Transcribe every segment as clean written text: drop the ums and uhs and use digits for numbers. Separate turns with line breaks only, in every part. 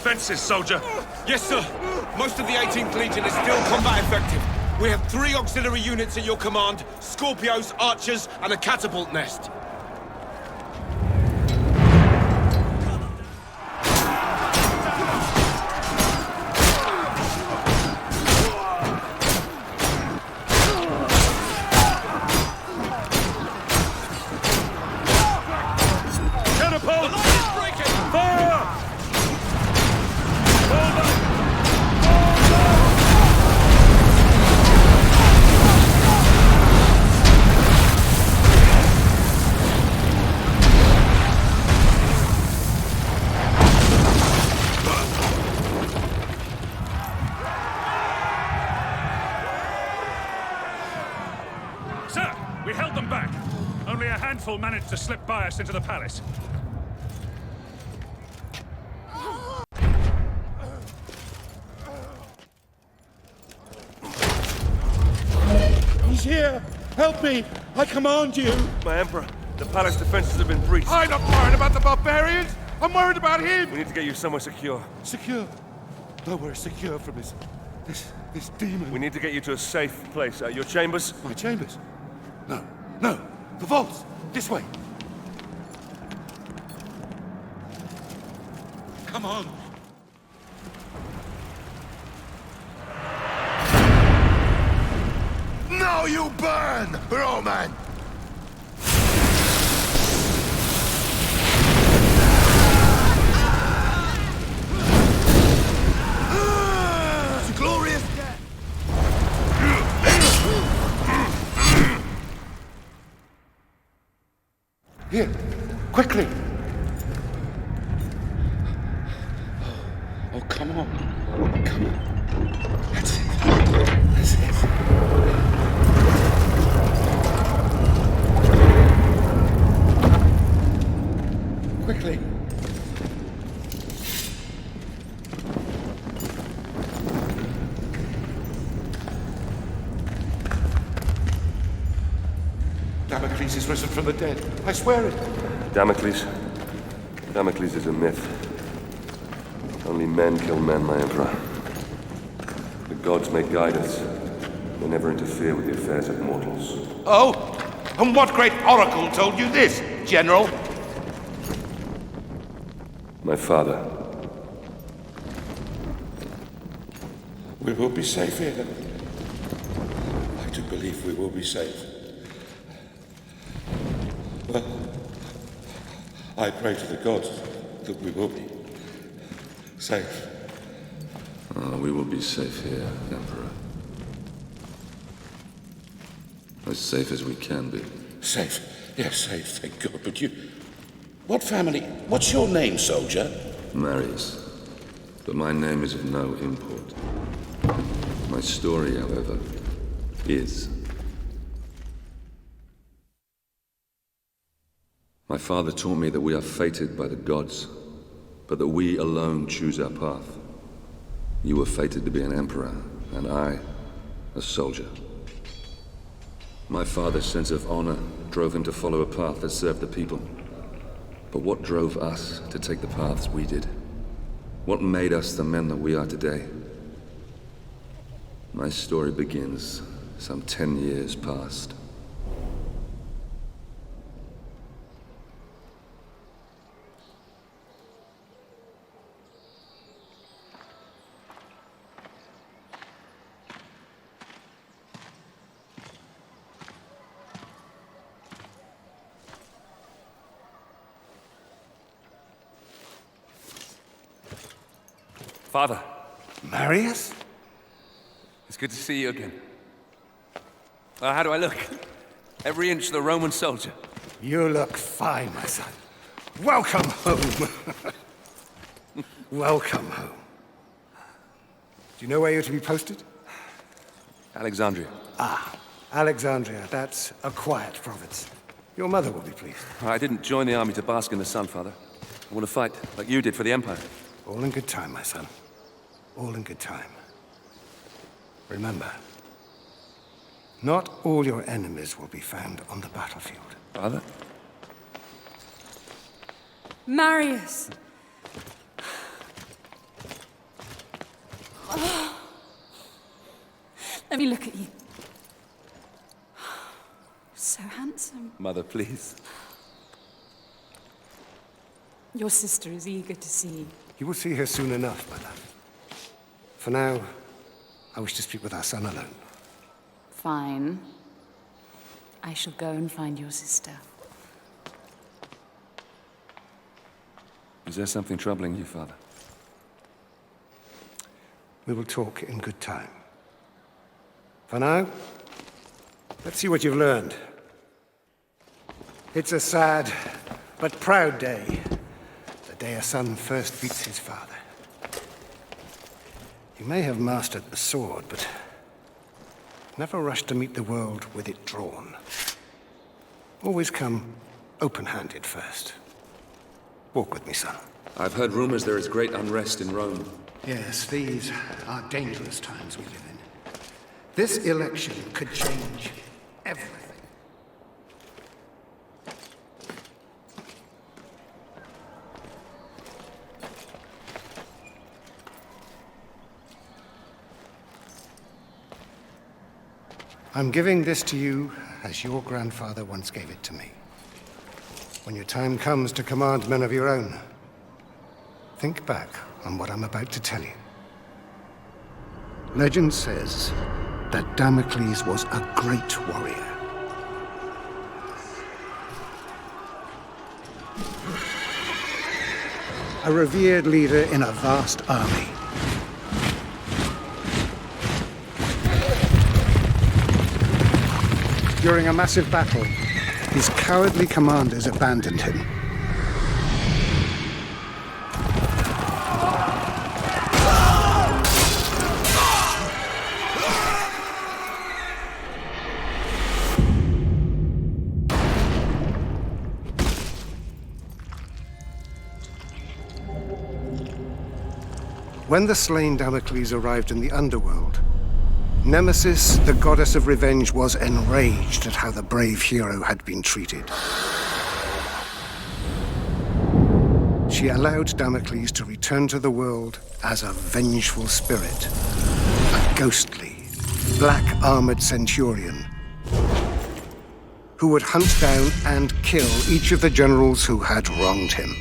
defenses, soldier.
Yes, sir. Most of the 18th Legion is still combat effective. We have 3 auxiliary units at your command, Scorpios, Archers, and a catapult nest.
Managed to slip by us into the palace.
He's here! Help me! I command you!
My Emperor, the palace defenses have been breached.
I'm not worried about the barbarians! I'm worried about him!
We need to get you somewhere secure.
Secure? Nowhere secure from this demon.
We need to get you to a safe place. Your chambers?
My chambers? No. The vaults! This way! Come on! Now you burn, Roman! It's a glorious death! Here, quickly! Oh, come on. Come on. That's it. That's it. Quickly. Damocles is risen from the dead. I swear it.
Damocles? Damocles is a myth. Only men kill men, my Emperor. The gods may guide us. They never interfere with the affairs of mortals.
Oh? And what great oracle told you this, General?
My father.
We will be safe here. I do believe we will be safe. Well, I pray to the gods that we will be safe.
We will be safe here, Emperor. As safe as we can be.
Safe? Yes, safe, thank God. But you... What family? What's your name, soldier?
Marius. But my name is of no import. My story, however, is. My father taught me that we are fated by the gods, but that we alone choose our path. You were fated to be an emperor, and I, a soldier. My father's sense of honor drove him to follow a path that served the people. But what drove us to take the paths we did? What made us the men that we are today? My story begins some 10 years past.
Father.
Marius?
It's good to see you again. How do I look? Every inch the Roman soldier.
You look fine, my son. Welcome home. Welcome home. Do you know where you're to be posted?
Alexandria.
Ah, Alexandria. That's a quiet province. Your mother will be pleased.
I didn't join the army to bask in the sun, Father. I want to fight, like you did for the Empire.
All in good time, my son. All in good time. Remember, not all your enemies will be found on the battlefield.
Father?
Marius! Let me look at you. So handsome.
Mother, please.
Your sister is eager to see you.
You will see her soon enough, my love. For now, I wish to speak with our son alone.
Fine. I shall go and find your sister.
Is there something troubling you, Father?
We will talk in good time. For now, let's see what you've learned. It's a sad but proud day. The day a son first meets his father. You may have mastered the sword, but never rush to meet the world with it drawn. Always come open-handed first. Walk with me, son.
I've heard rumors there is great unrest in Rome.
Yes, these are dangerous times we live in. This election could change everything. I'm giving this to you as your grandfather once gave it to me. When your time comes to command men of your own, think back on what I'm about to tell you. Legend says that Damocles was a great warrior. A revered leader in a vast army. During a massive battle, his cowardly commanders abandoned him. When the slain Damocles arrived in the underworld, Nemesis, the goddess of revenge, was enraged at how the brave hero had been treated. She allowed Damocles to return to the world as a vengeful spirit, a ghostly, black-armored centurion who would hunt down and kill each of the generals who had wronged him.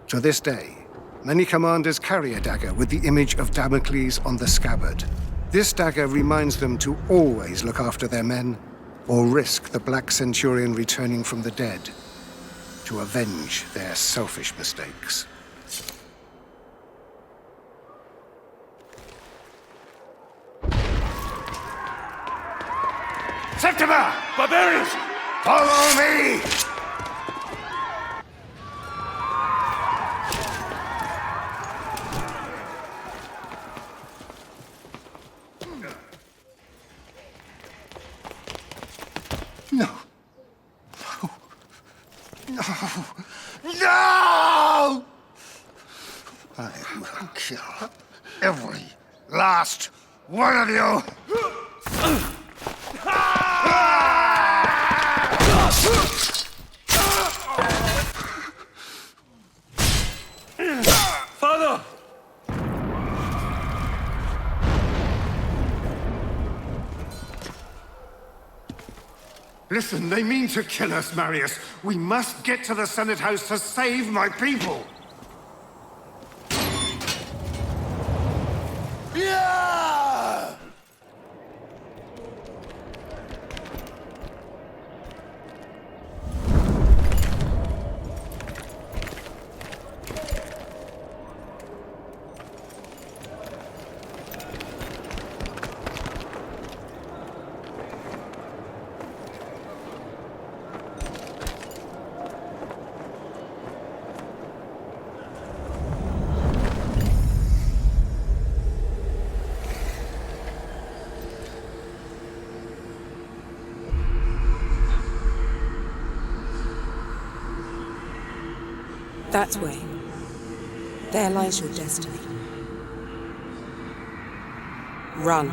To this day, many commanders carry a dagger with the image of Damocles on the scabbard. This dagger reminds them to always look after their men, or risk the Black Centurion returning from the dead to avenge their selfish mistakes. Septima!
Barbarians!
Follow me! No! No! No! I will kill every last one of you!
Father!
Listen, they mean to kill us, Marius. We must get to the Senate House to save my people.
Yeah!
That way. There lies your destiny. Run.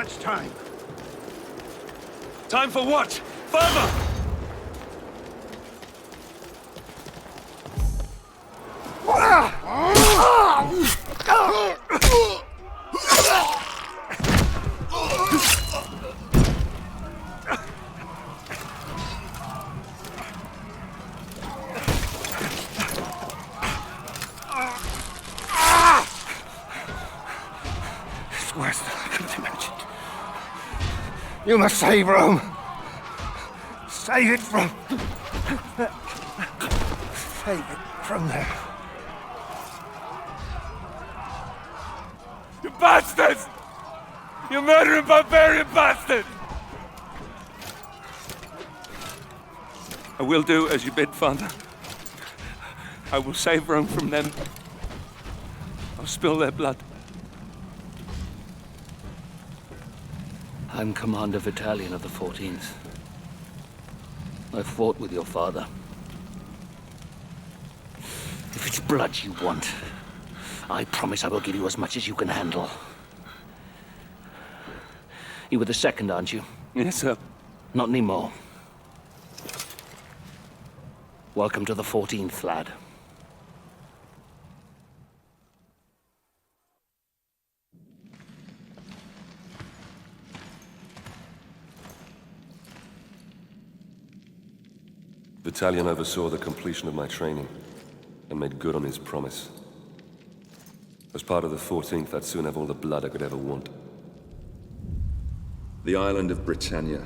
much time.
Time for what? Further!
It's worse than I could have imagined. You must save Rome. Save it from... Save it from there.
You bastards! You murdering barbarian bastards!
I will do as you bid, Father. I will save Rome from them. I'll spill their blood.
I'm Commander Battalion of the 14th. I fought with your father. If it's blood you want, I promise I will give you as much as you can handle. You were the second, aren't you?
Yes, sir.
Not anymore. Welcome to the 14th, lad.
Battalion oversaw the completion of my training and made good on his promise. As part of the 14th, I'd soon have all the blood I could ever want.
The island of Britannia,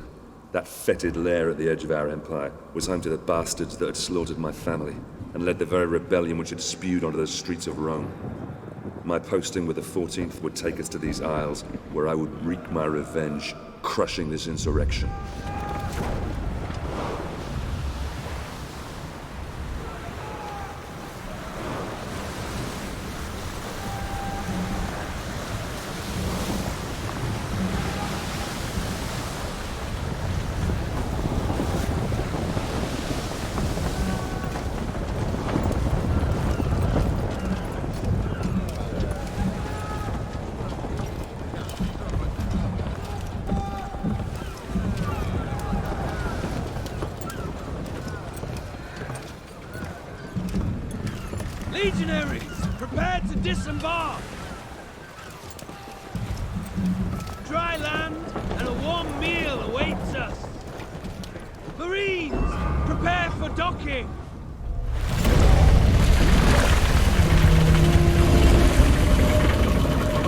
that fetid lair at the edge of our empire, was home to the bastards that had slaughtered my family and led the very rebellion which had spewed onto the streets of Rome. My posting with the 14th would take us to these isles, where I would wreak my revenge, crushing this insurrection.
Legionaries, prepare to disembark! Dry land and a warm meal awaits us. Marines, prepare for docking!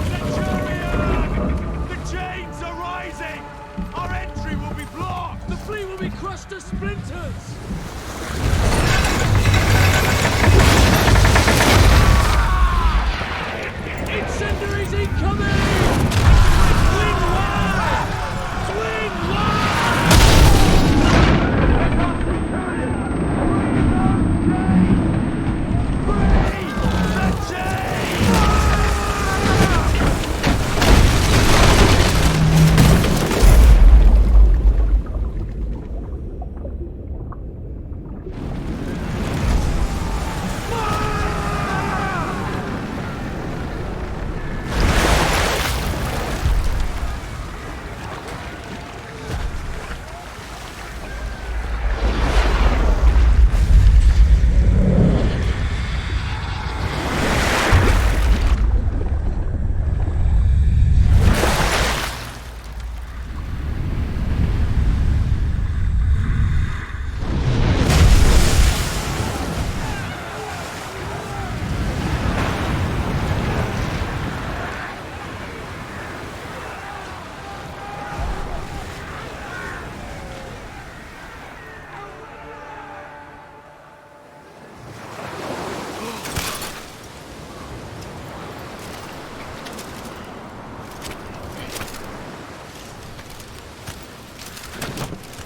Centurion! The chains are rising! Our entry will be blocked! The fleet will be crushed to splinters! Incendiaries incoming! Swing wide! Swing wide! Free the chains!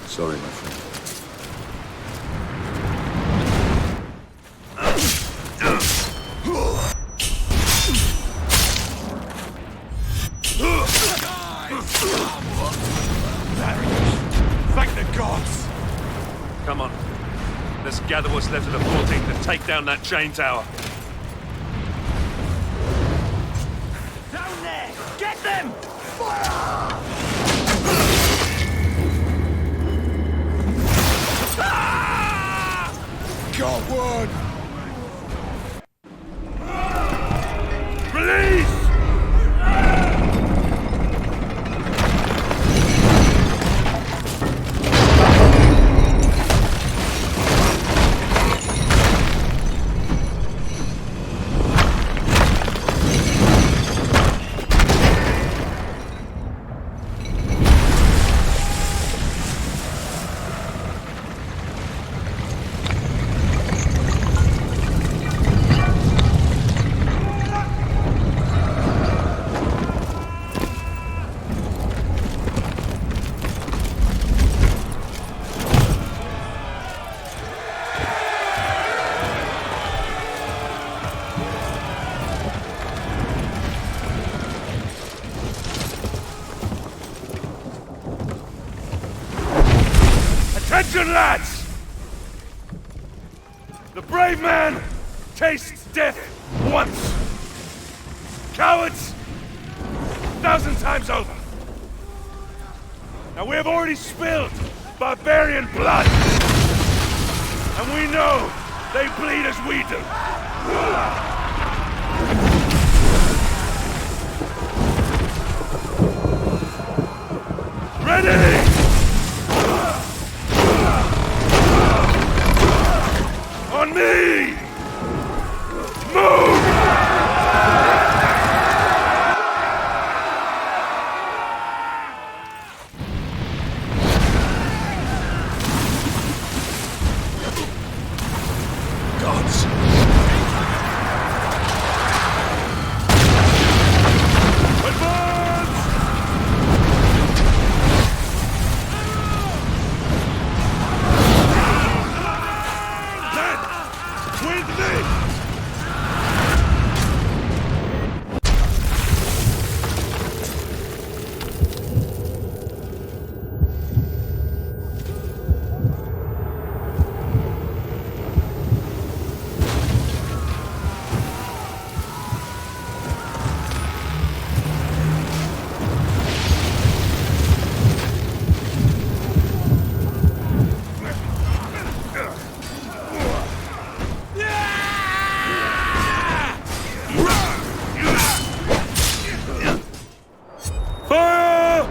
Sorry, my friend.
Thank the gods!
Come on. Let's gather what's left of the 14th and take down that chain tower.
Down there! Get them! Fire!
got one!
Release! Attention, lads! The brave man tastes death once. Cowards, 1,000 times over. Now we have already spilled barbarian blood. And we know they bleed as we do. Ready! On me! Move! Gods! Advance! With me! Fire!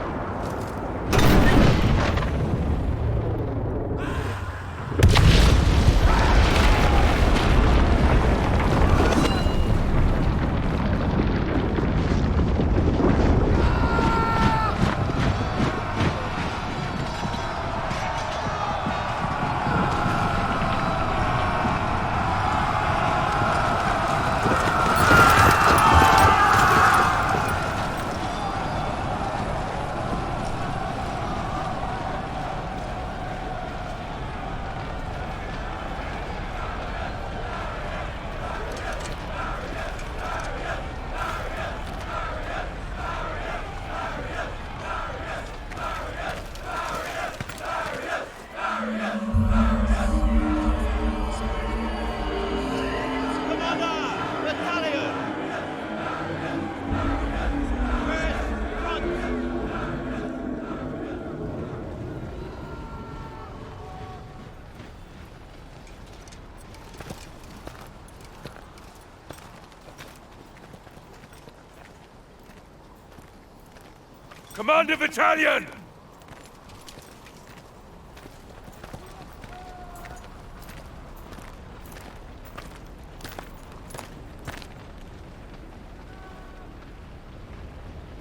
Commander Battalion!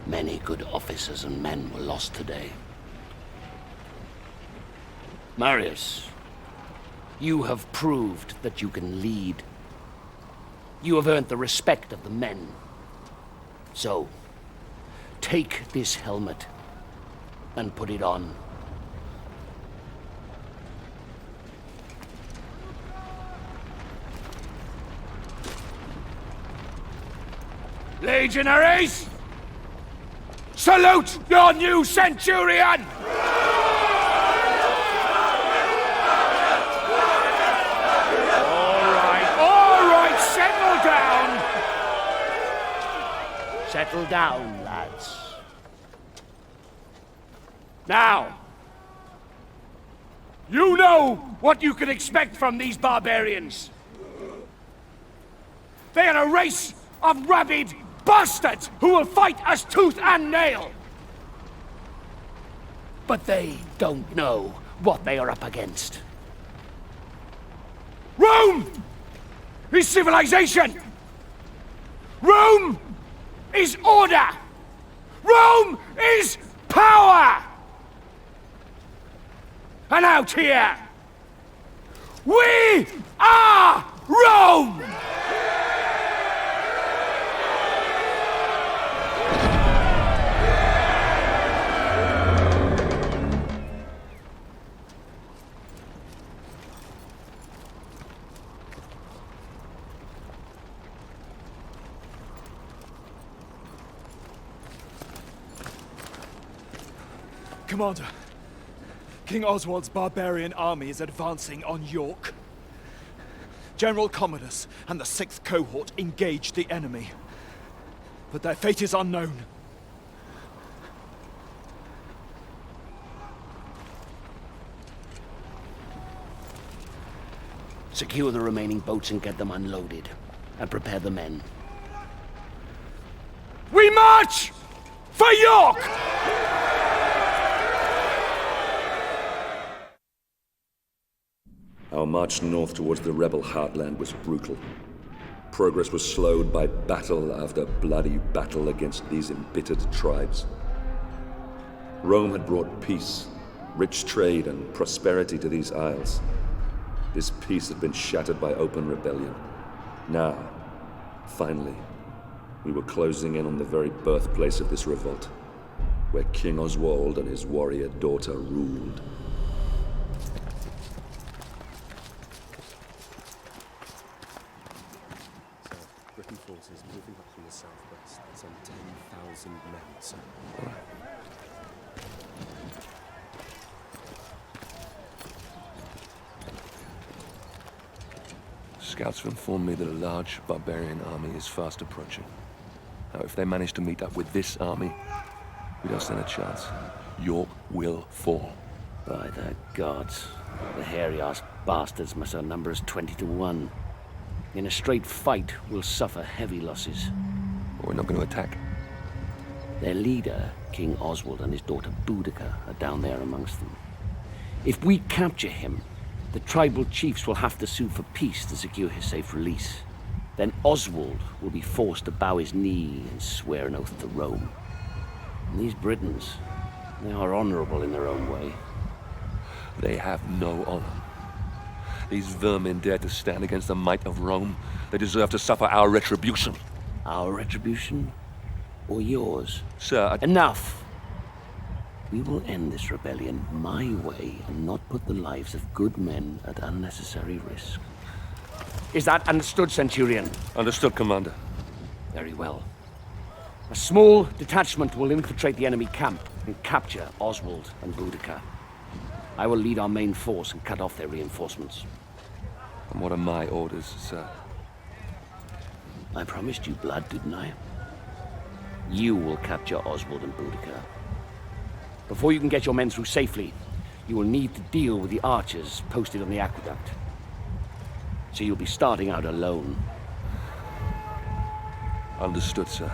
Many good officers and men were lost today. Marius, you have proved that you can lead. You have earned the respect of the men. So, take this helmet and put it on.
Legionaries! Salute your new centurion! All right, settle down! Settle down, lads. Now,
You know what you can expect from these barbarians. They are a race of rabid bastards who will fight us tooth and nail. But they don't know what they are up against. Rome is civilization. Rome is order. Rome is power. And out here, we are Rome!
Commander, King Oswald's barbarian army is advancing on York. General Commodus and the 6th cohort engaged the enemy, but their fate is unknown.
Secure the remaining boats and get them unloaded, and prepare the men. We march for York!
Our march north towards the rebel heartland was brutal. Progress was slowed by battle after bloody battle against these embittered tribes. Rome had brought peace, rich trade, and prosperity to these isles. This peace had been shattered by open rebellion. Now, finally, we were closing in on the very birthplace of this revolt, where King Oswald and his warrior daughter ruled.
Britain forces moving up from the southwest. Some 10,000 men, sir.
All right.
Scouts have informed me that a large barbarian army is fast approaching. Now, if they manage to meet up with this army, we don't stand a chance. York will fall.
By the gods, the hairy-ass bastards must outnumber us 20 to 1. In a straight fight, we'll suffer heavy losses.
We're not going to attack.
Their leader, King Oswald, and his daughter Boudica are down there amongst them. If we capture him, the tribal chiefs will have to sue for peace to secure his safe release. Then Oswald will be forced to bow his knee and swear an oath to Rome. And these Britons, they are honorable in their own way.
They have no honor. These vermin dare to stand against the might of Rome. They deserve to suffer our retribution.
Our retribution? Or yours?
Sir,
Enough! We will end this rebellion my way and not put the lives of good men at unnecessary risk. Is that understood, Centurion?
Understood, Commander.
Very well. A small detachment will infiltrate the enemy camp and capture Oswald and Boudica. I will lead our main force and cut off their reinforcements.
And what are my orders, sir?
I promised you blood, didn't I? You will capture Oswald and Boudica. Before you can get your men through safely, you will need to deal with the archers posted on the aqueduct. So you'll be starting out alone.
Understood, sir.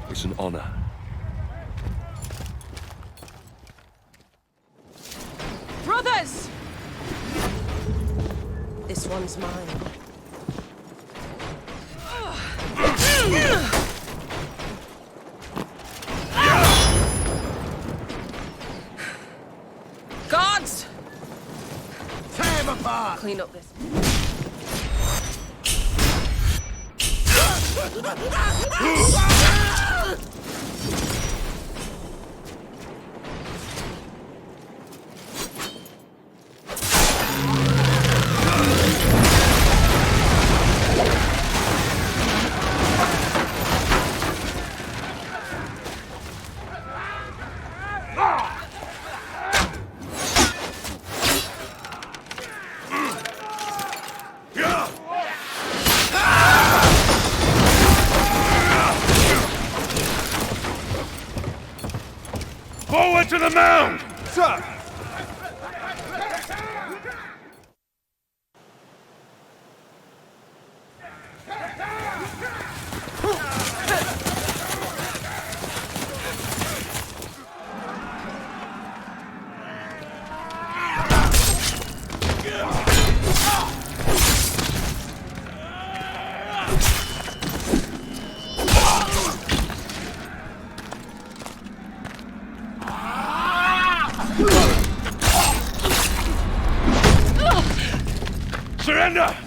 It's an honor.
Brothers! This one's mine. Guards!
Tear him apart!
Clean up this.
Forward to the mound!
Sir!
Commander!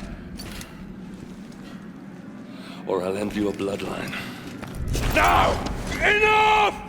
Or I'll end your bloodline.
Now! Enough!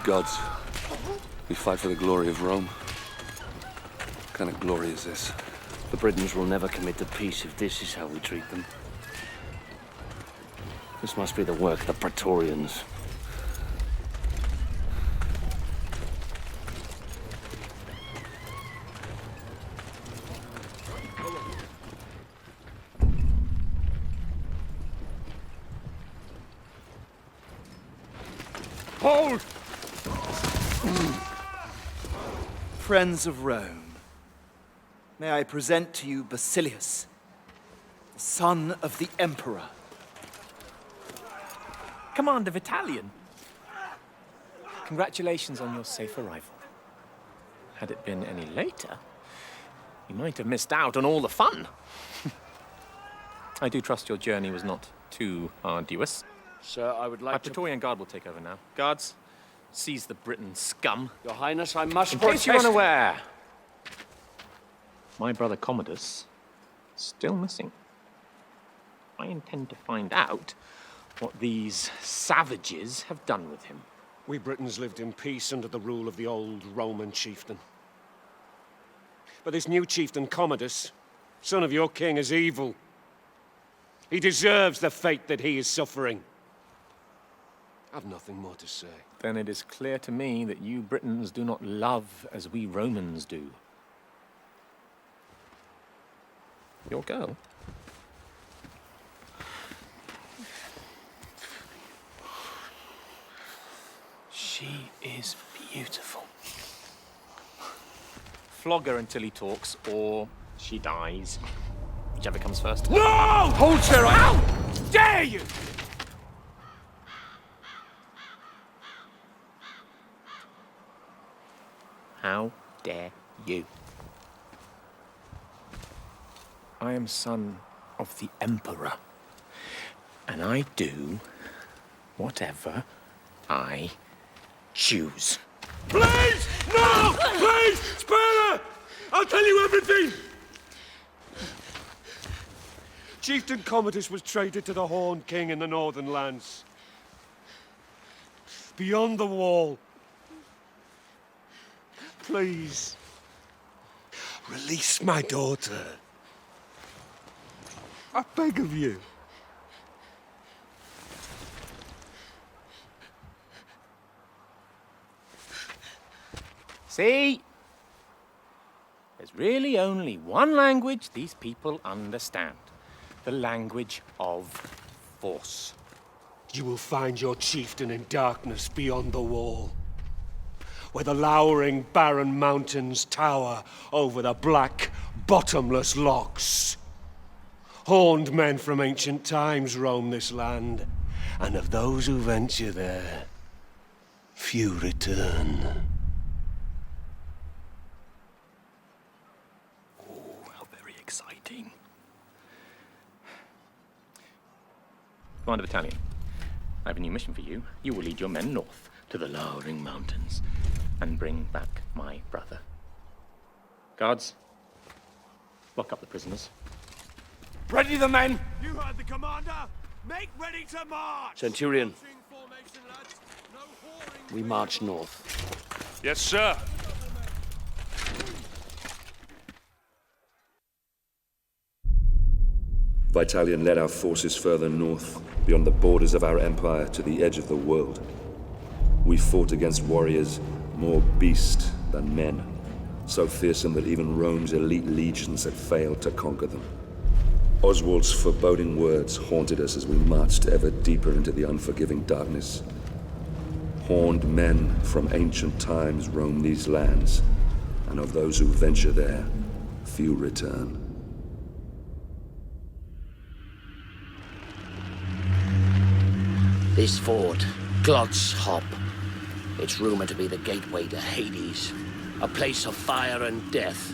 Gods, we fight for the glory of Rome. What kind of glory is this?
The Britons will never commit to peace if this is how we treat them. This must be the work of the Praetorians.
Hold!
Friends of Rome, may I present to you Basilius, the son of the Emperor.
Commander Battalion. Congratulations on your safe arrival. Had it been any later, you might have missed out on all the fun. I do trust your journey was not too arduous.
Sir, I would like
My Praetorian Guard will take over now. Guards, seize the Briton scum.
Your Highness, I must
In
protest.
case you're unaware, my brother Commodus is still missing. I intend to find out what these savages have done with him.
We Britons lived in peace under the rule of the old Roman chieftain. But this new chieftain, Commodus, son of your king, is evil. He deserves the fate that he is suffering. I've nothing more to say.
Then it is clear to me that you Britons do not love as we Romans do. Your girl? She is beautiful. Flog her until he talks, or she dies. Whichever comes first.
No! Hold, sir! How dare you!
How dare you? I am son of the Emperor, and I do whatever I choose.
Please! No! Please! Spare her! I'll tell you everything!
Chieftain Commodus was traded to the Horned King in the northern lands. Beyond the wall. Please, release my daughter. I beg of you.
See? There's really only one language these people understand. The language of force.
You will find your chieftain in darkness beyond the wall, where the lowering barren mountains tower over the black, bottomless lochs. Horned men from ancient times roam this land, and of those who venture there, few return.
Oh, how very exciting. Commander Battalion, I have a new mission for you. You will lead your men north to the lowering mountains and bring back my brother. Guards, lock up the prisoners.
Ready the men!
You heard the commander! Make ready to march!
Centurion, we march north.
Yes, sir.
Vitalian led our forces further north, beyond the borders of our empire to the edge of the world. We fought against warriors more beast than men, so fearsome that even Rome's elite legions had failed to conquer them. Oswald's foreboding words haunted us as we marched ever deeper into the unforgiving darkness. Horned men from ancient times roam these lands, and of those who venture there, few return.
This fort, Glot's Hop. It's rumored to be the gateway to Hades, a place of fire and death.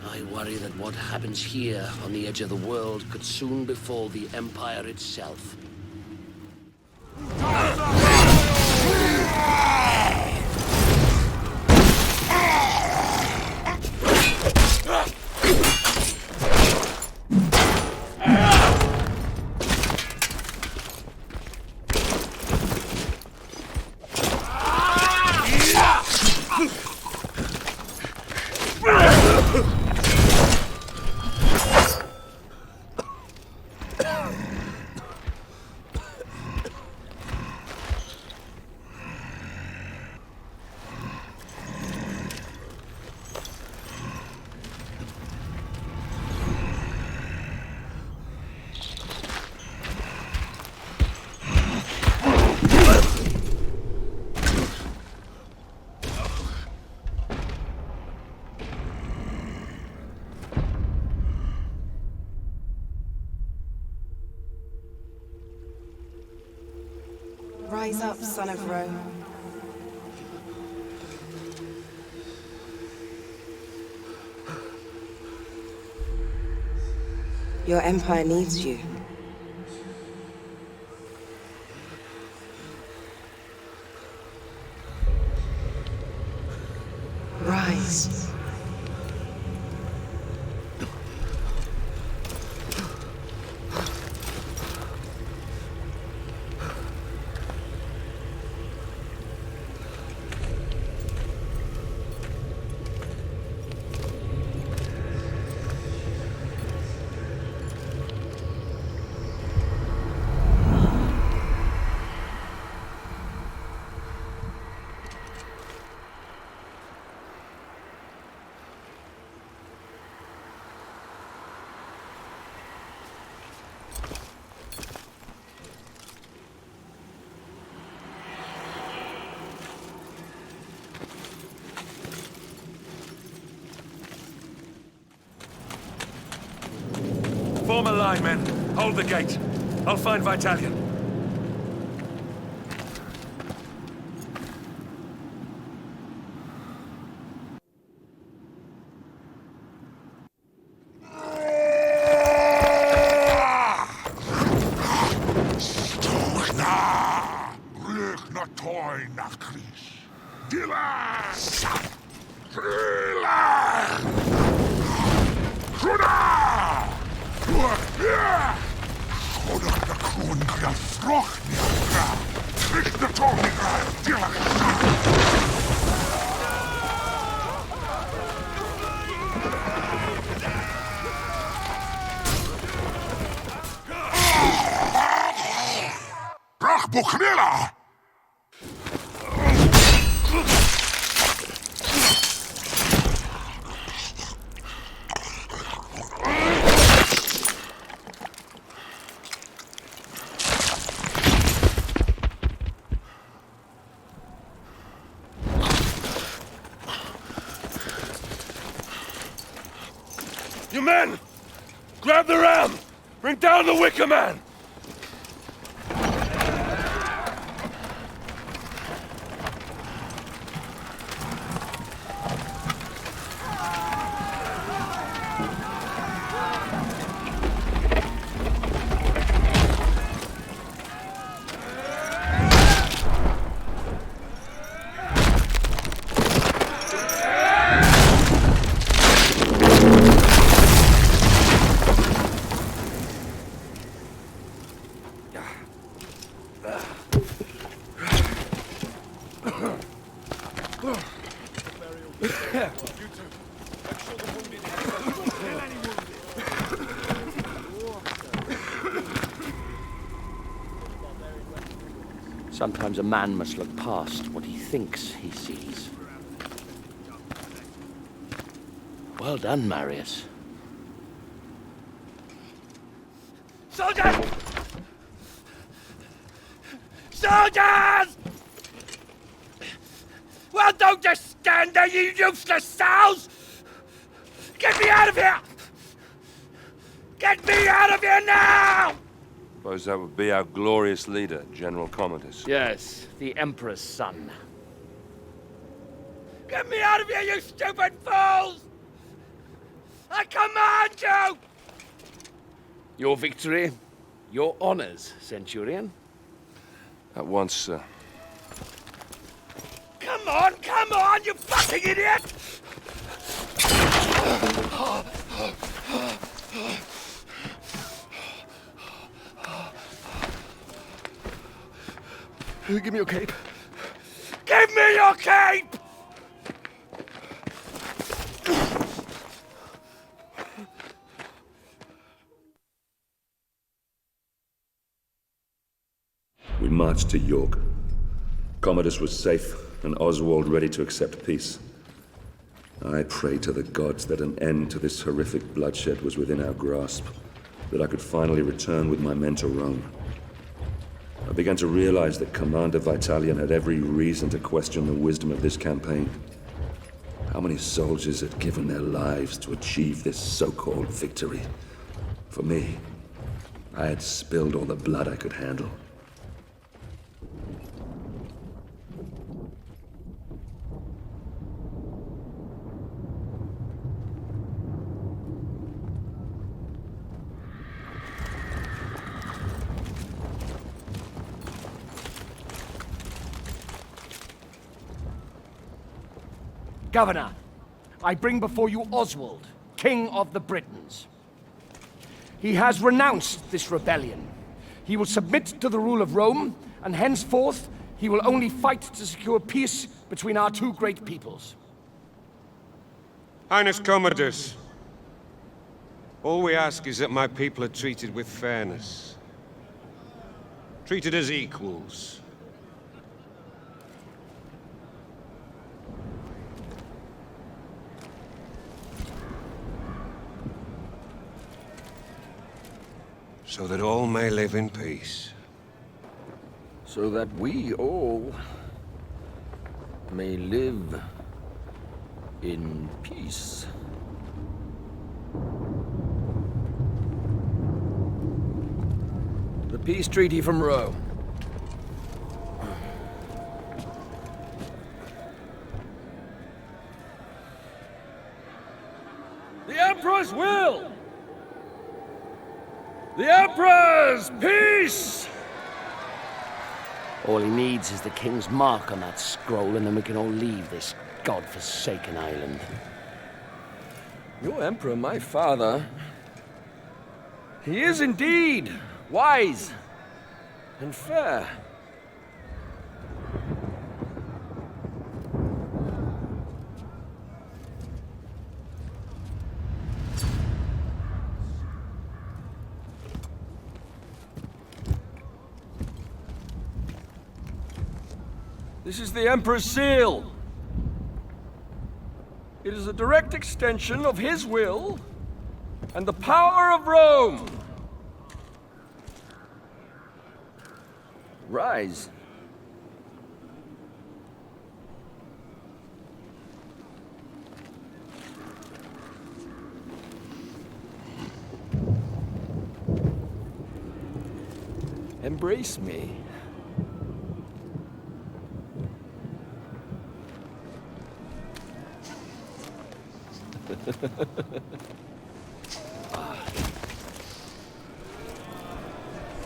I worry that what happens here on the edge of the world could soon befall the Empire itself.
Rise up, son of Rome. Your empire needs you. Rise.
Form a line, men. Hold the gate. I'll find Vitalian. You men! Grab the ram! Bring down the Wicker Man!
Sometimes a man must look past what he thinks he sees. Well done, Marius.
Soldiers! Soldiers! Well, don't just stand there, you useless sows! Get me out of here! Get me out of here now!
Suppose that would be our glorious leader, General Commodus.
Yes, the Emperor's son.
Get me out of here, you stupid fools! I command you!
Your victory, your honors, Centurion.
At once, sir.
Come on, you fucking idiot!
Give me your cape.
Give me your cape!
We marched to York. Commodus was safe, and Oswald ready to accept peace. I prayed to the gods that an end to this horrific bloodshed was within our grasp, that I could finally return with my men to Rome. I began to realize that Commander Vitalian had every reason to question the wisdom of this campaign. How many soldiers had given their lives to achieve this so-called victory? For me, I had spilled all the blood I could handle.
Governor, I bring before you Oswald, King of the Britons. He has renounced this rebellion. He will submit to the rule of Rome, and henceforth he will only fight to secure peace between our two great peoples.
Highness Commodus, all we ask is that my people are treated with fairness. Treated as equals. So that all may live in peace.
So that we all may live in peace. The peace treaty from Rome.
The Emperor's will! The Emperor's peace!
All he needs is the King's mark on that scroll, and then we can all leave this god-forsaken island.
Your Emperor, my father, he is indeed wise and fair. This is the Emperor's seal. It is a direct extension of his will and the power of Rome. Rise. Embrace me.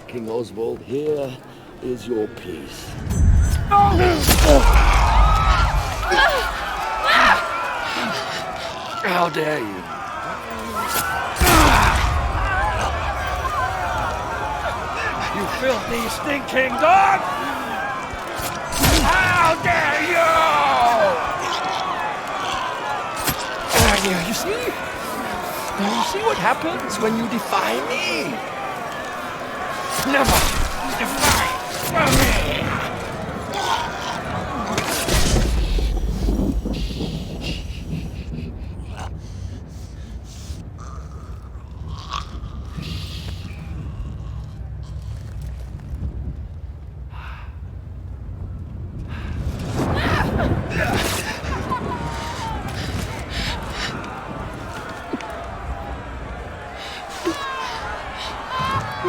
King Oswald, here is your peace.
How dare you?
You filthy, stinking dog! How dare you!
You see? You see what happens when you defy me? Never defy me!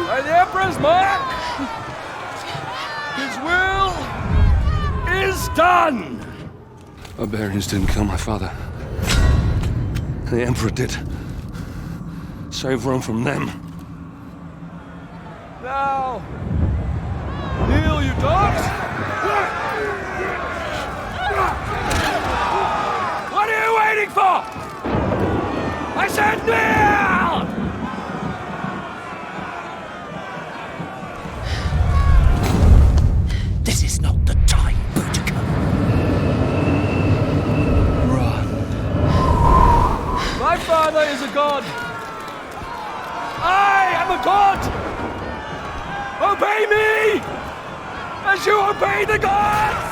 By the Emperor's mark, his will is done!
Barbarians didn't kill my father. The Emperor did. Save Rome from them.
Now, kneel, you dogs! What are you waiting for? I said kneel!
This is not the time, Britannia.
Run. My father is a god. I am a god! Obey me! As you obey the gods!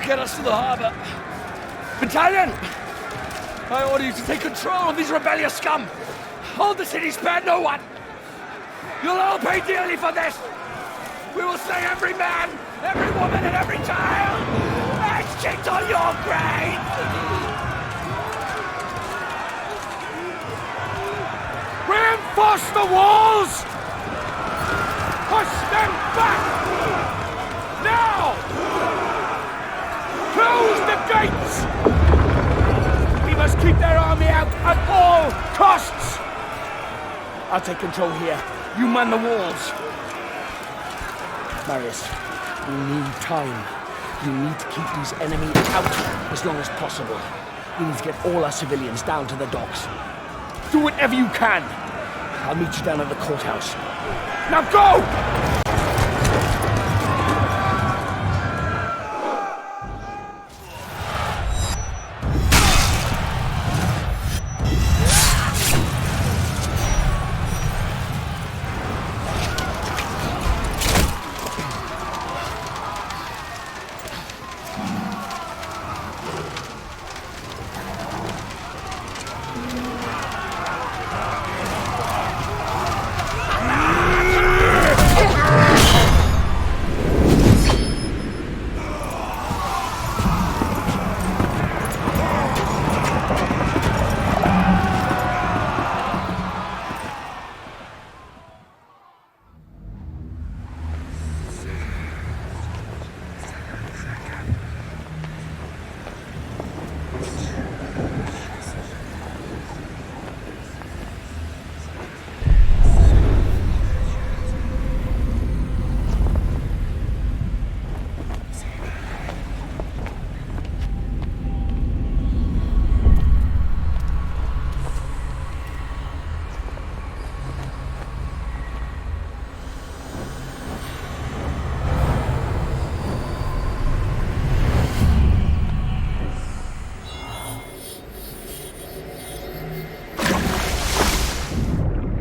Get us to the harbor. Battalion! I order you to take control of these rebellious scum! Hold the city, spare no one! You'll all pay dearly for this! We will slay every man, every woman, and every child! And shit on your grave! Reinforce the walls! Push them back! Now! Close the gates! We must keep their army out at all costs! I'll take control here. You man the walls. Marius, we need time. You need to keep these enemies out as long as possible. We need to get all our civilians down to the docks. Do whatever you can. I'll meet you down at the courthouse. Now go!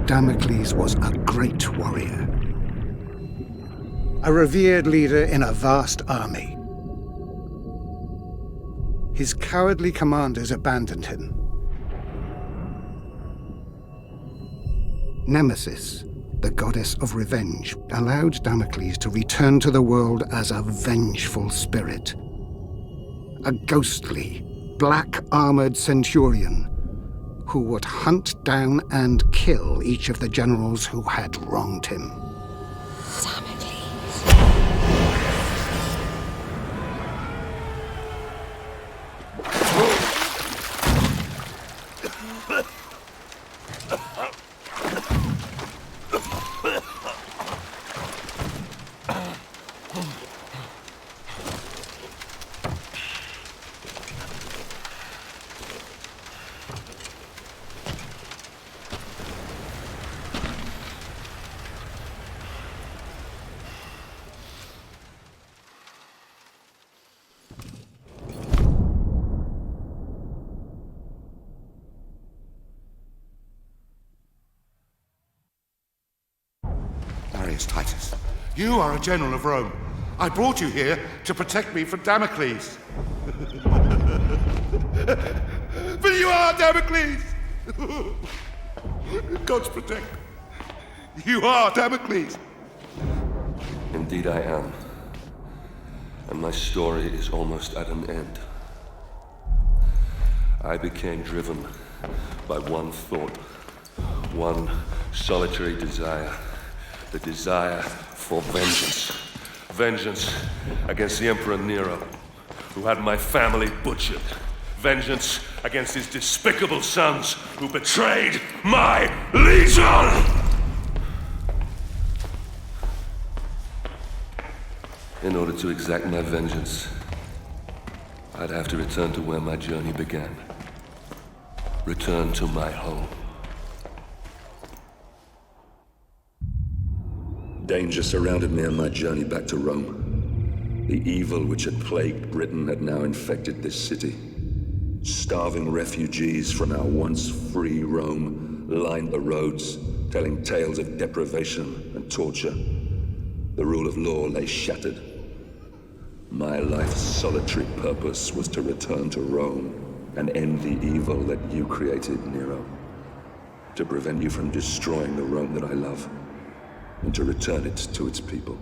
Damocles was a great warrior, a revered leader in a vast army. His cowardly commanders abandoned him. Nemesis, the goddess of revenge, allowed Damocles to return to the world as a vengeful spirit. A ghostly, black-armored centurion who would hunt down and kill each of the generals who had wronged him.
Marius Titus, you are a general of Rome. I brought you here to protect me from Damocles. But you are Damocles! God's protect. You are Damocles!
Indeed I am. And my story is almost at an end.
I became driven by one thought, one solitary desire. The desire for vengeance. Vengeance against the Emperor Nero, who had my family butchered. Vengeance against his despicable sons, who betrayed my legion! In order to exact my vengeance, I'd have to return to where my journey began. Return to my home. Danger surrounded me on my journey back to Rome. The evil which had plagued Britain had now infected this city. Starving refugees from our once free Rome lined the roads, telling tales of deprivation and torture. The rule of law lay shattered. My life's solitary purpose was to return to Rome and end the evil that you created, Nero. To prevent you from destroying the Rome that I love, and to return it to its people.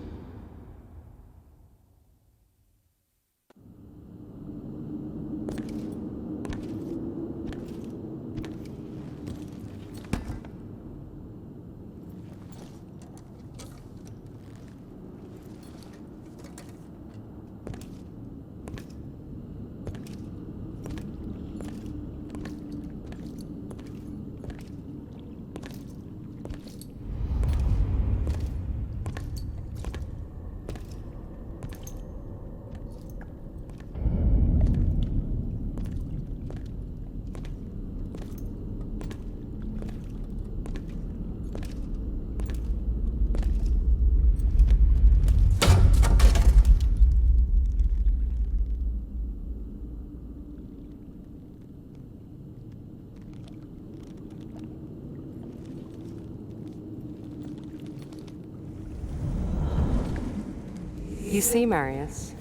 You see, Marius,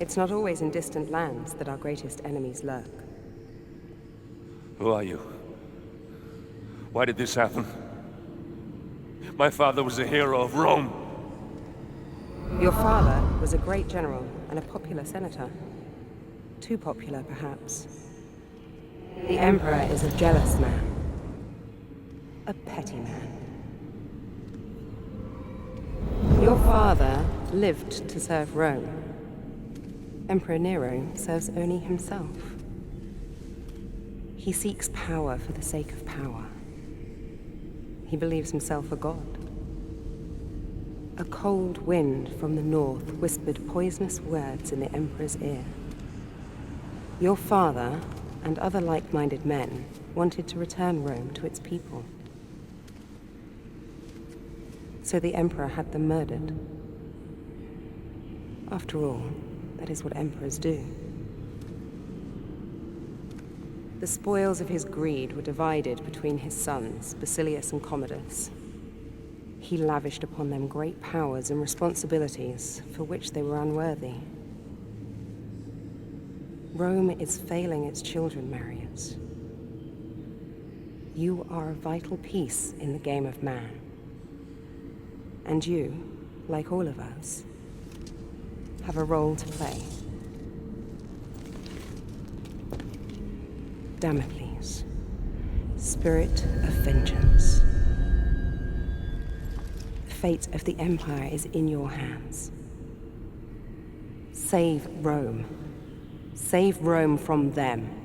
it's not always in distant lands that our greatest enemies lurk.
Who are you? Why did this happen? My father was a hero of Rome.
Your father was a great general and a popular senator. Too popular, perhaps. The Emperor is a jealous man. A petty man. Your father lived to serve Rome. Emperor Nero serves only himself. He seeks power for the sake of power. He believes himself a god. A cold wind from the north whispered poisonous words in the Emperor's ear. Your father and other like-minded men wanted to return Rome to its people. So the Emperor had them murdered. After all, that is what emperors do. The spoils of his greed were divided between his sons, Basilius and Commodus. He lavished upon them great powers and responsibilities for which they were unworthy. Rome is failing its children, Marius. You are a vital piece in the game of man. And you, like all of us, have a role to play. Damocles, spirit of vengeance. The fate of the Empire is in your hands. Save Rome. Save Rome from them.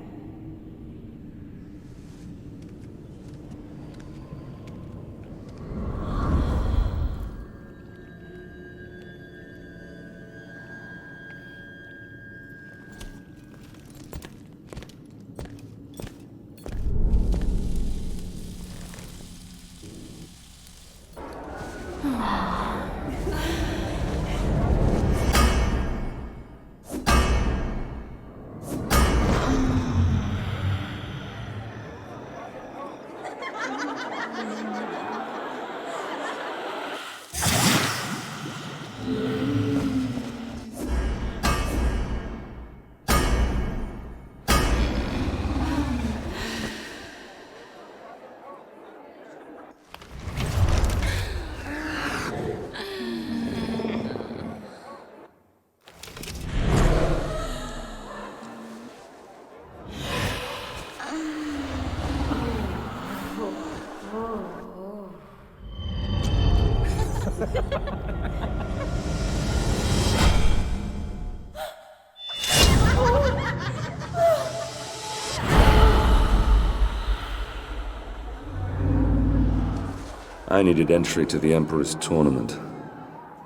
I needed entry to the Emperor's tournament.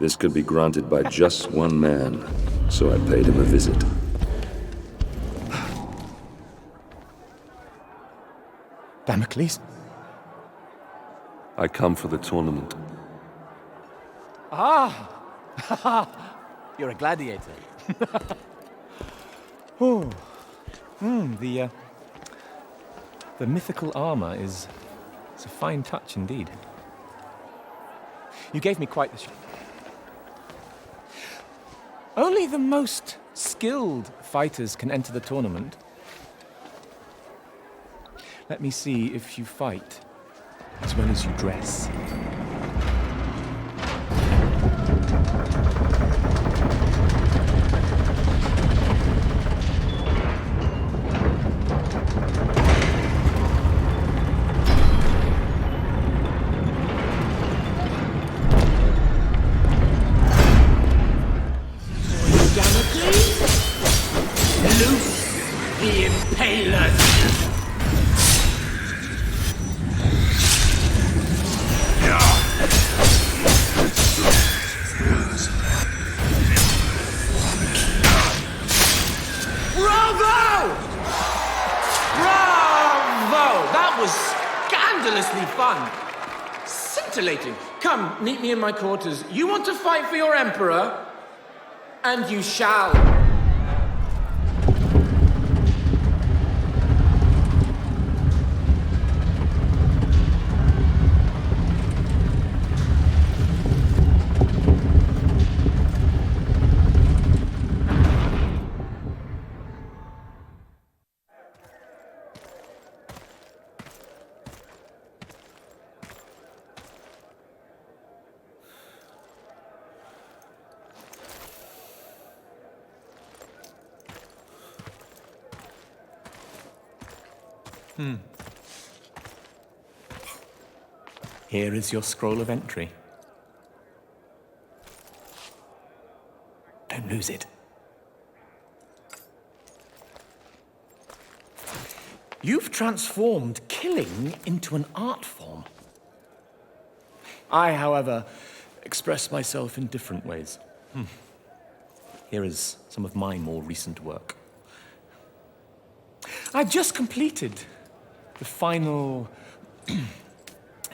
This could be granted by just one man, so I paid him a visit.
Damocles?
I come for the tournament.
Ah! You're a gladiator. Oh. The mythical armor is a fine touch indeed. You gave me quite the Only the most skilled fighters can enter the tournament. Let me see if you fight as well as you dress.
Come, meet me in my quarters. You want to fight for your emperor? And you shall.
Here is your scroll of entry. Don't lose it. You've transformed killing into an art form. I, however, express myself in different ways. Here is some of my more recent work. I've just completed the final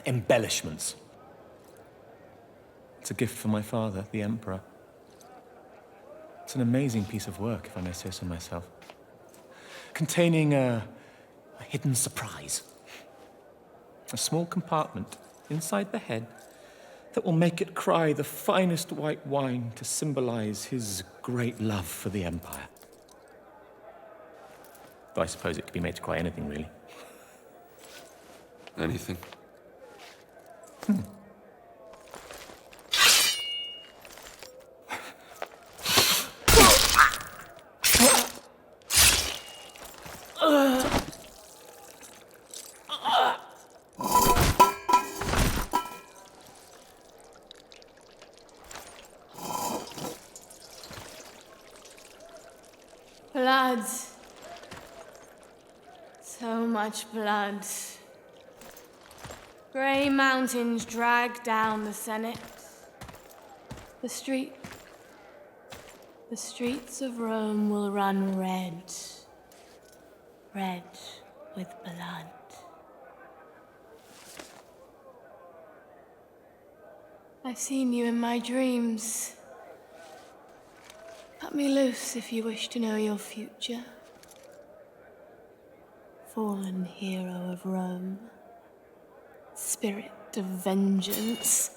embellishments. It's a gift for my father, the Emperor. It's an amazing piece of work, if I may say so myself. Containing a hidden surprise. A small compartment inside the head that will make it cry the finest white wine to symbolize his great love for the Empire. Though I suppose it could be made to cry anything, really.
Anything?
Blood. So much blood. Grey mountains drag down the Senate. The streets of Rome will run red. Red with blood. I've seen you in my dreams. Cut me loose if you wish to know your future. Fallen hero of Rome. Spirit of vengeance.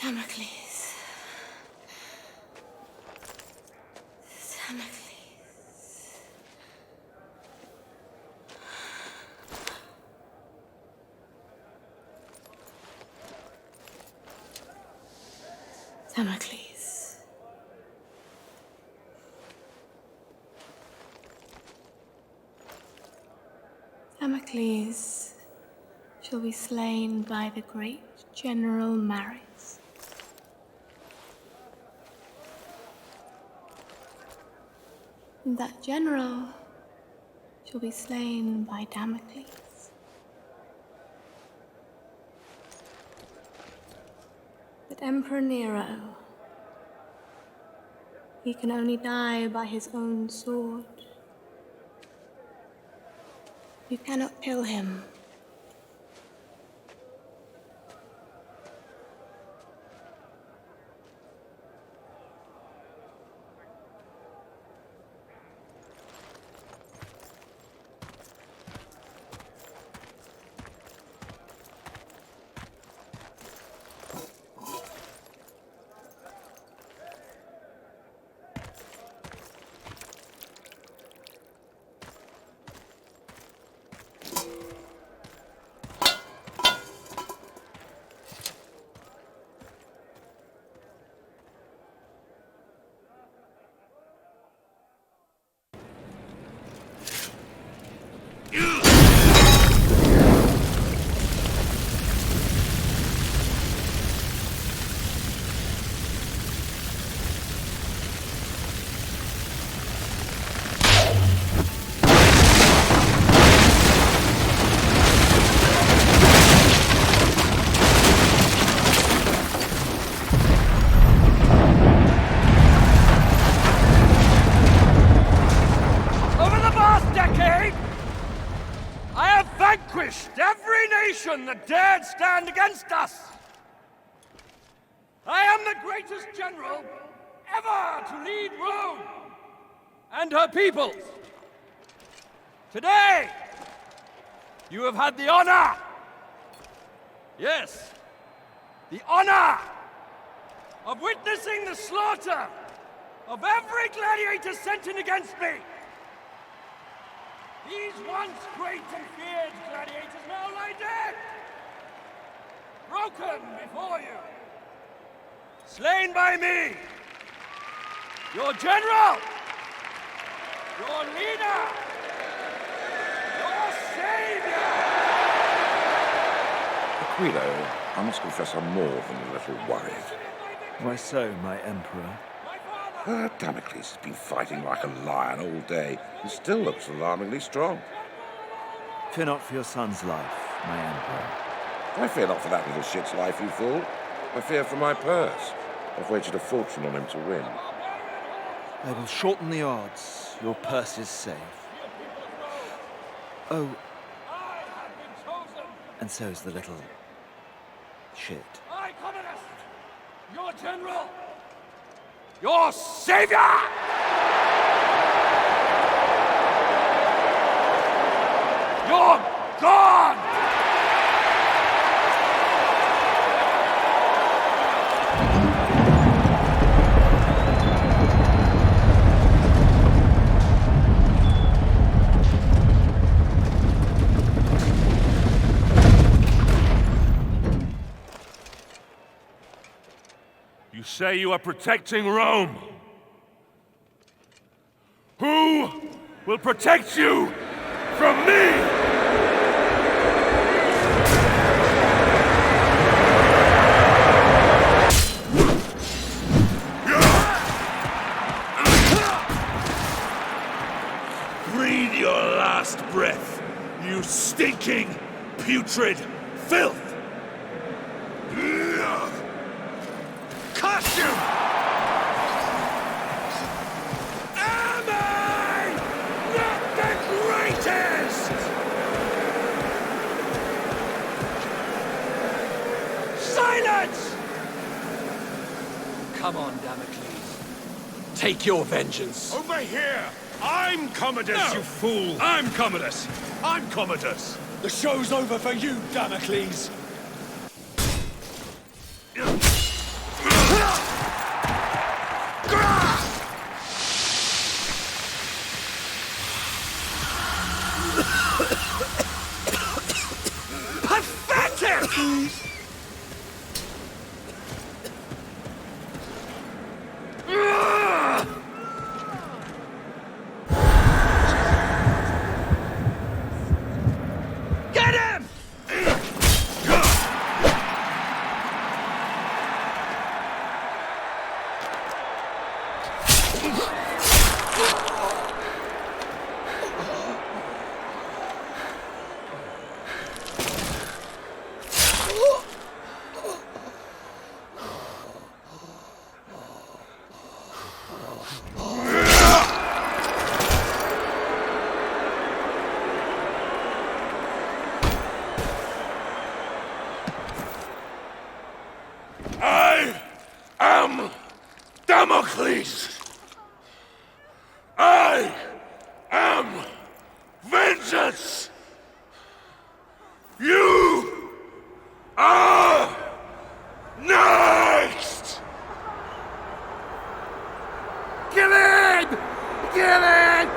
Damocles. Damocles. Damocles. Damocles shall be slain by the great General Marius. That general shall be slain by Damocles. But Emperor Nero, he can only die by his own sword. You cannot kill him.
That dared stand against us. I am the greatest general ever to lead Rome and her peoples. Today, you have had the honor, yes, the honor of witnessing the slaughter of every gladiator sent in against me. These once great and feared gladiators now lie dead, broken before you, slain by me, your general, your leader, your savior!
Aquilo, I must confess I'm more than a little worried.
Why so, my emperor?
Damocles has been fighting like a lion all day and still looks alarmingly strong.
Fear not for your son's life, my emperor.
I fear not for that little shit's life, you fool. I fear for my purse. I've wagered a fortune on him to win.
I will shorten the odds. Your purse is safe. Oh, and so is the little shit.
I, Commodus, your general, your savior! Your God!
You say you are protecting Rome. Who will protect you from me? Breathe your last breath, you stinking, putrid filth! Costume! Am I not the greatest? Silence!
Come on, Damocles. Take your vengeance.
Over here! I'm Commodus, you fool! I'm Commodus! I'm Commodus!
The show's over for you, Damocles!
Pathetic!
Get him!
Ryse! I am vengeance! You are next! Kill him! Kill him!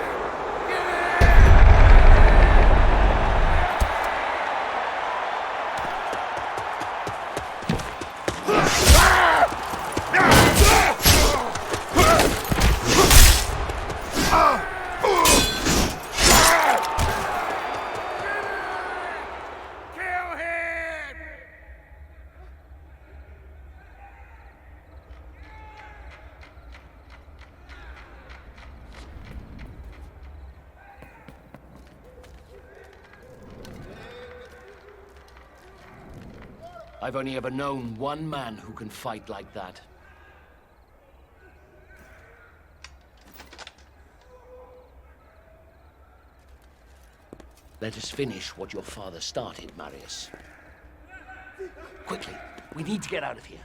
I've only ever known one man who can fight like that. Let us finish what your father started, Marius. Quickly, we need to get out of here.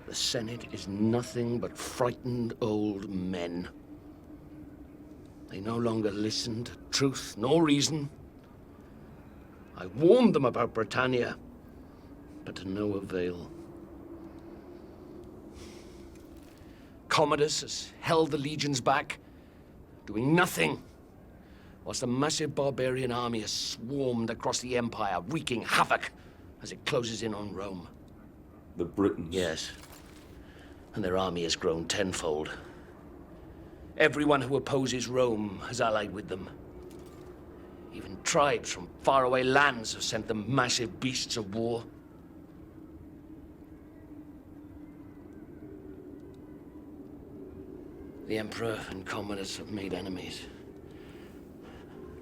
The Senate is nothing but frightened old men. They no longer listen to truth nor reason. I warned them about Britannia, but to no avail. Commodus has held the legions back, doing nothing, whilst a massive barbarian army has swarmed across the Empire, wreaking havoc as it closes in on Rome.
The Britons?
Yes. And their army has grown tenfold. Everyone who opposes Rome has allied with them. Even tribes from faraway lands have sent them massive beasts of war. The Emperor and Commodus have made enemies.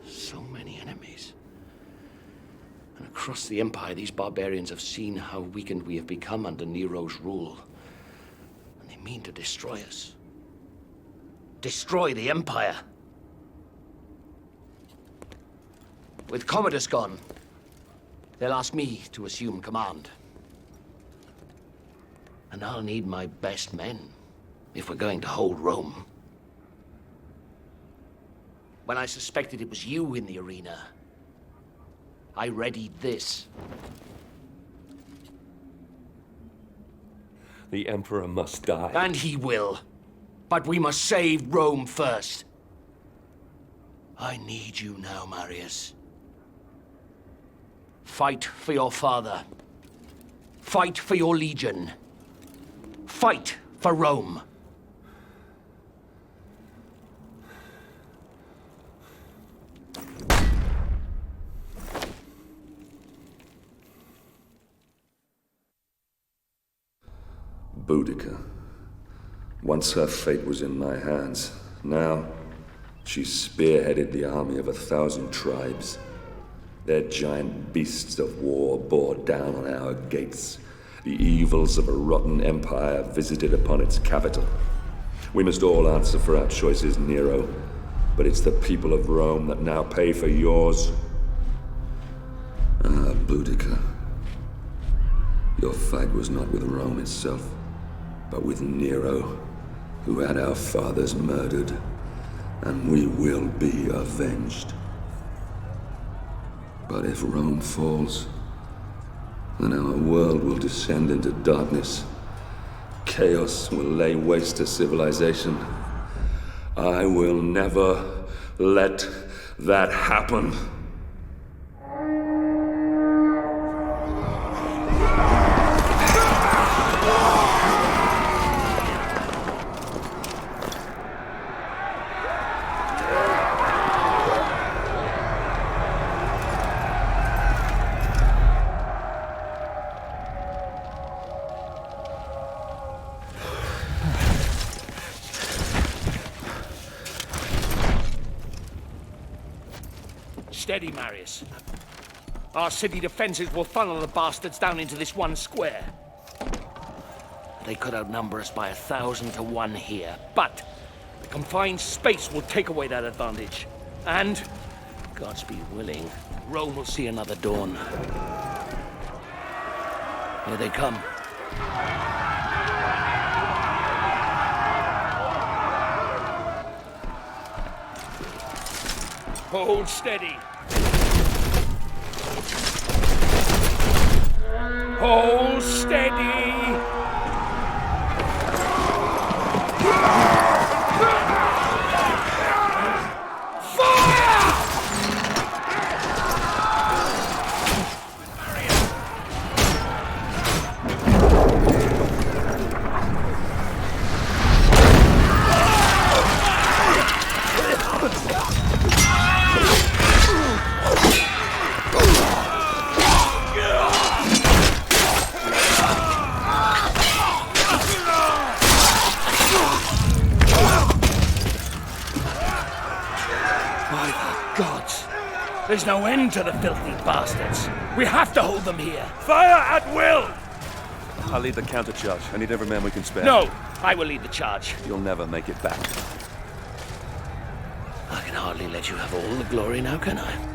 So many enemies. And across the Empire, these barbarians have seen how weakened we have become under Nero's rule. And they mean to destroy us. Destroy the Empire. With Commodus gone, they'll ask me to assume command. And I'll need my best men if we're going to hold Rome. When I suspected it was you in the arena, I readied this.
The Emperor must die.
And he will. But we must save Rome first. I need you now, Marius. Fight for your father. Fight for your legion. Fight for Rome.
Boudica. Once her fate was in my hands. Now, she spearheaded the army of 1,000 tribes. Their giant beasts of war bore down on our gates. The evils of a rotten empire visited upon its capital. We must all answer for our choices, Nero. But it's the people of Rome that now pay for yours. Ah, Boudica. Your fight was not with Rome itself, but with Nero, who had our fathers murdered, and we will be avenged. But if Rome falls, then our world will descend into darkness. Chaos will lay waste to civilization. I will never let that happen.
Steady, Marius. Our city defenses will funnel the bastards down into this one square. They could outnumber us by 1,000 to 1 here, but the confined space will take away that advantage. And, Gods be willing, Rome will see another dawn. Here they come. Hold steady. Hold steady. There's no end to the filthy bastards. We have to hold them here.
Fire at will!
I'll lead the countercharge. I need every man we can spare.
No, I will lead the charge.
You'll never make it back.
I can hardly let you have all the glory now, can I?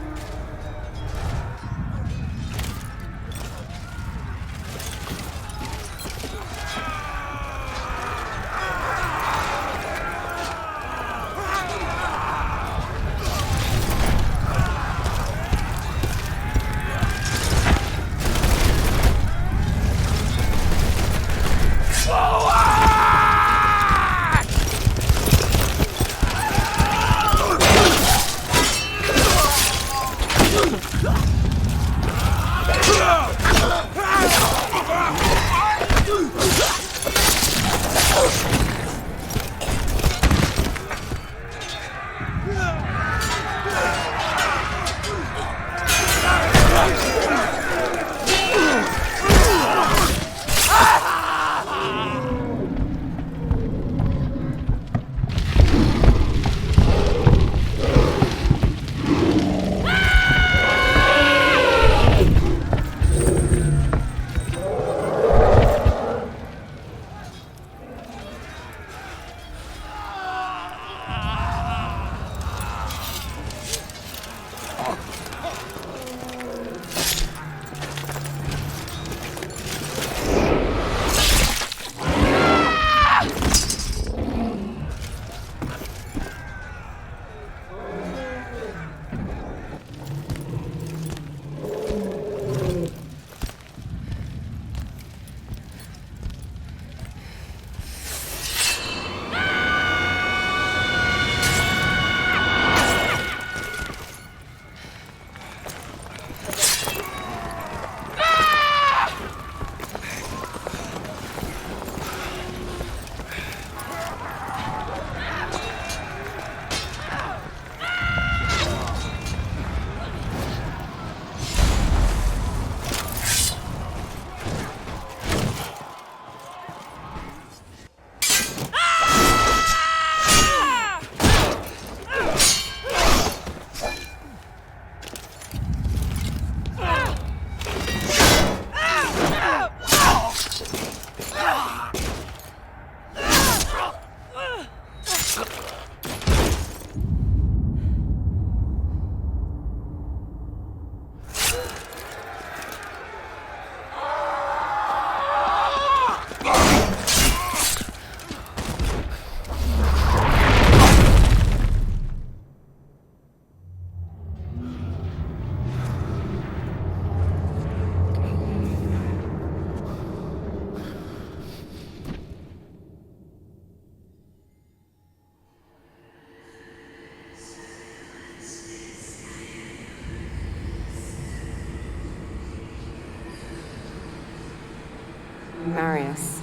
Marius,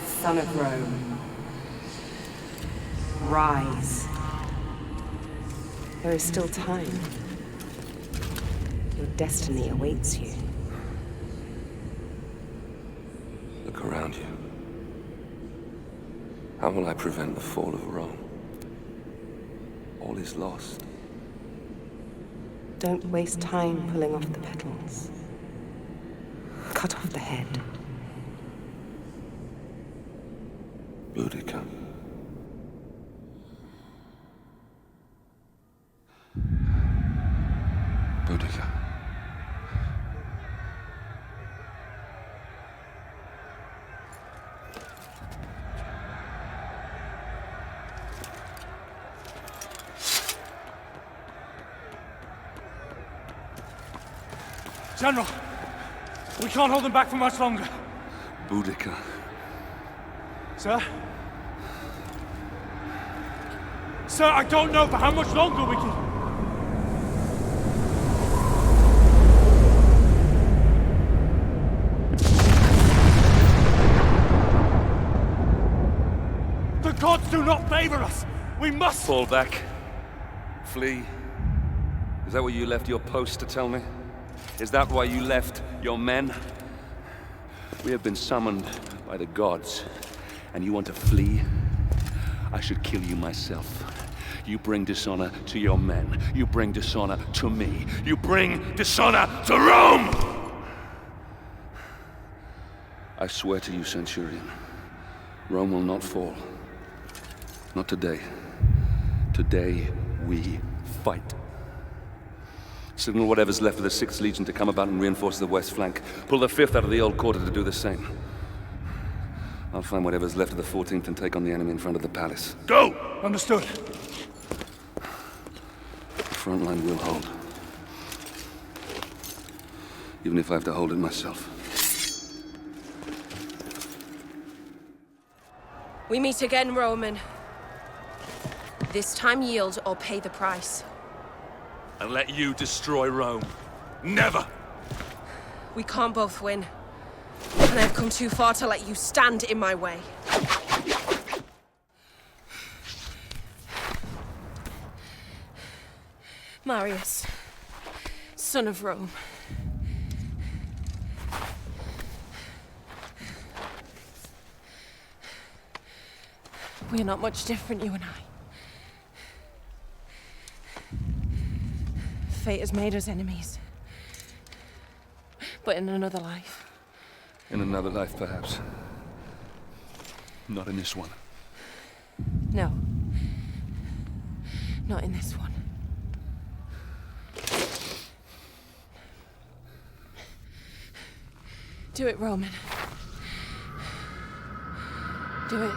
son of Rome, rise. There is still time. Your destiny awaits you.
Look around you. How will I prevent the fall of Rome? All is lost.
Don't waste time pulling off the petals. Cut off the head.
Boudica. Boudica.
General, we can't hold them back for much longer.
Boudica.
Sir? Sir, I don't know for how much longer we can... The gods do not favor us! We must...
Fall back. Flee. Is that why you left your post to tell me? Is that why you left your men? We have been summoned by the gods, and you want to flee? I should kill you myself. You bring dishonor to your men. You bring dishonor to me. You bring dishonor to Rome! I swear to you, Centurion, Rome will not fall. Not today. Today, we fight. Signal whatever's left of the 6th Legion to come about and reinforce the west flank. Pull the 5th out of the old quarter to do the same. I'll find whatever's left of the 14th and take on the enemy in front of the palace.
Go! Understood.
The front line will hold. Even if I have to hold it myself.
We meet again, Roman. This time yield or pay the price.
And let you destroy Rome. Never!
We can't both win. And I've come too far to let you stand in my way. Marius, son of Rome. We are not much different, you and I. Fate has made us enemies. But in another life.
In another life, perhaps. Not in this one.
No. Not in this one. Do it, Roman. Do it.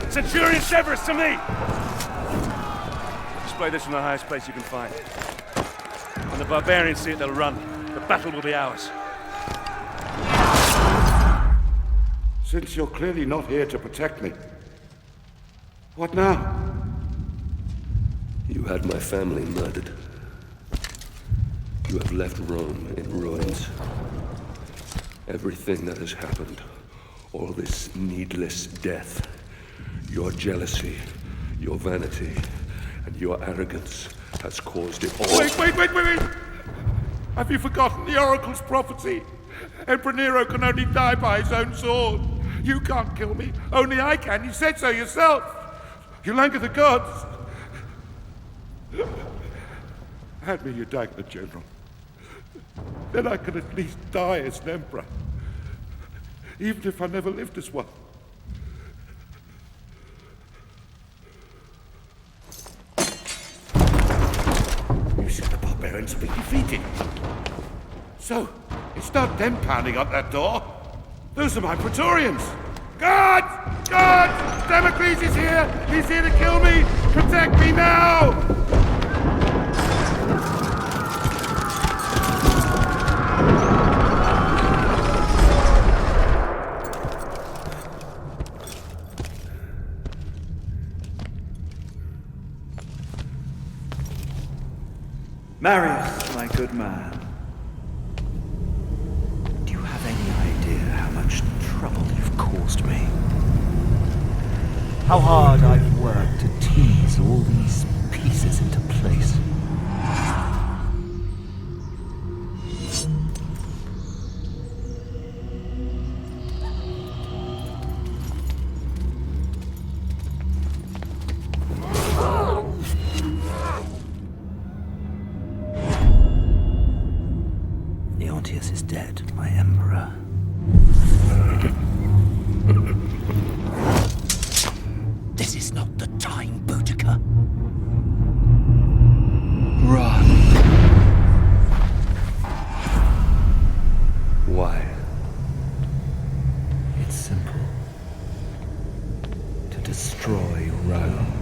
Centurion Severus, to me!
Display this from the highest place you can find. When the barbarians see it, they'll run. The battle will be ours.
Since you're clearly not here to protect me, what now?
You had my family murdered. You have left Rome in ruins. Everything that has happened, all this needless death, your jealousy, your vanity, and your arrogance has caused it all.
Wait! Have you forgotten the Oracle's prophecy? Emperor Nero can only die by his own sword. You can't kill me, only I can. You said so yourself. You languor the gods. Hand me your dagger, General. Then I can at least die as an emperor. Even if I never lived as one. You said the barbarians have been defeated. So, it's not them pounding up that door. Those are my Praetorians. Guards! Guards! Damocles is here! He's here to kill me! Protect me now!
Marius, my good man. Do you have any idea how much trouble you've caused me? How hard I've worked to tease all these pieces into place.
my Emperor. This is not the time, Boudica. Run.
Why?
It's simple. To destroy Rome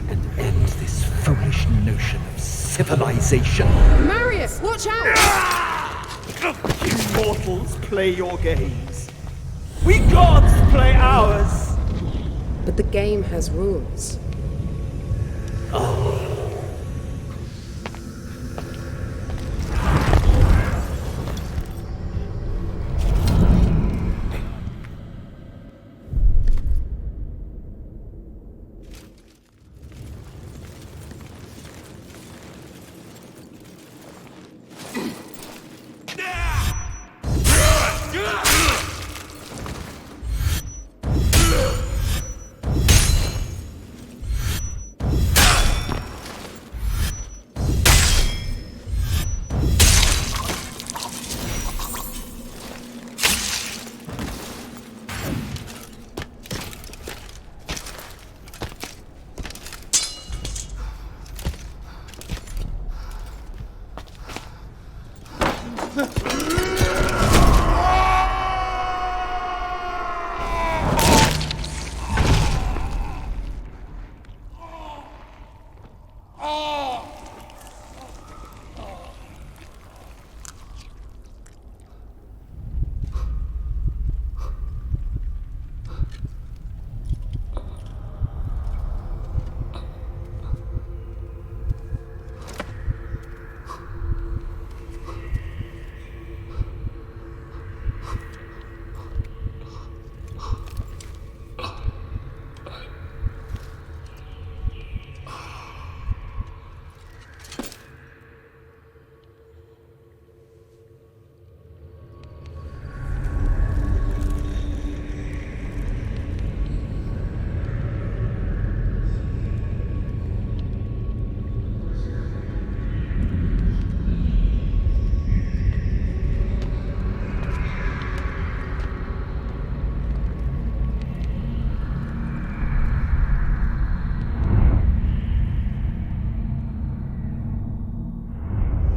and end this foolish notion of civilization.
Marius, watch out!
You mortals play your games. We gods play ours.
But the game has rules.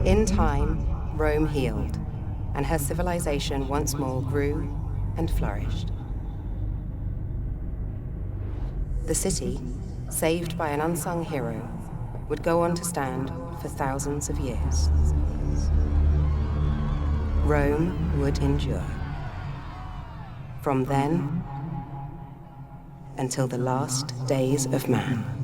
In time, Rome healed, and her civilization once more grew and flourished. The city, saved by an unsung hero, would go on to stand for thousands of years. Rome would endure. From then until the last days of man.